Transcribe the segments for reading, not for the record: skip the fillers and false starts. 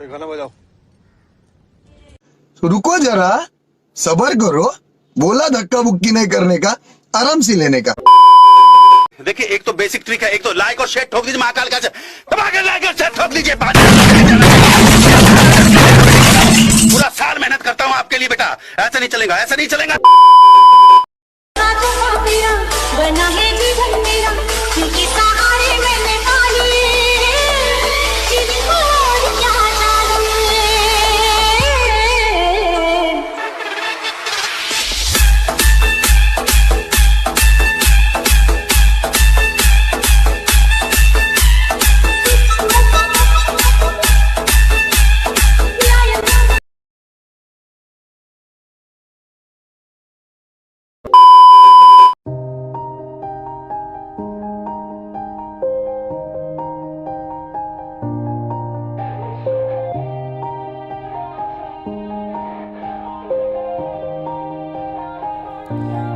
गाना बजाओ। रुको जरा, सबर करो, बोला धक्का बुक्की नहीं करने का, आराम से लेने का। देखिए एक तो बेसिक ट्रिक है, एक तो लाइक और शेयर ठोक दीजिए महाकाल का, दबा के लाइक और शेयर ठोक दीजिए। पूरा साल मेहनत करता हूँ आपके लिए बेटा, ऐसा नहीं चलेगा, ऐसा नहीं चलेगा। बना है जीवन मेरा, क्योंकि सहारे मैंने पाली, और क्या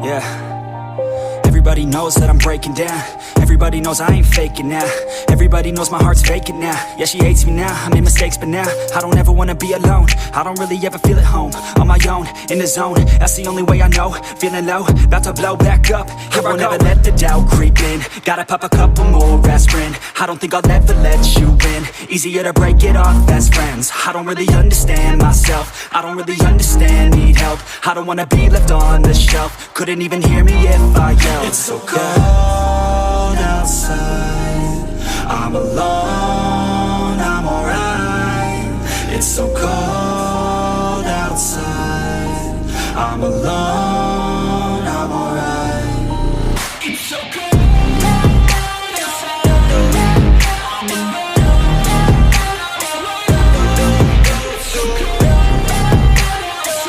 Yeah, everybody knows that I'm breaking down. Everybody knows I ain't faking now. Everybody knows my heart's vacant now. Yeah, she hates me now, I made mistakes but now I don't ever wanna be alone. I don't really ever feel at home. On my own, in the zone, that's the only way I know. Feeling low, about to blow back up. I won't ever let the doubt creep in. Gotta pop a couple more aspirin. I don't think I'll ever let you in. Easier to break it off best friends. I don't really understand myself, I don't really understand, need help. I don't wanna be left on the shelf. Couldn't even hear me if I yelled. It's so cold outside, I'm alone, I'm alright. It's so cold outside, I'm alone, I'm alright. It's so cold outside, I'm alone, it's so cold outside,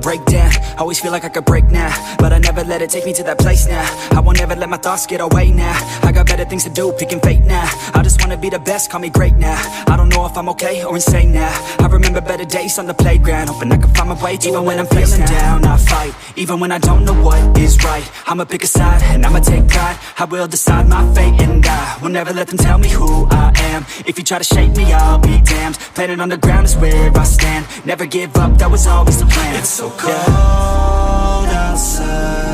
break down, always feel like I could break now, but I never let it take me to that place now. I won't ever let my thoughts get away now. I got better things to do, picking fate now. I just wanna be the best, call me great now. I don't know if I'm okay or insane now. I remember better days on the playground, hoping I can find my way even when I'm feeling down. I fight, even when I don't know what is right. I'ma pick a side, and I'ma take pride. I will decide my fate, and I will never let them tell me who I am. If you try to shake me, I'll be damned. Planet on the ground is where I stand. Never give up, that was always the plan. It's so cold outside,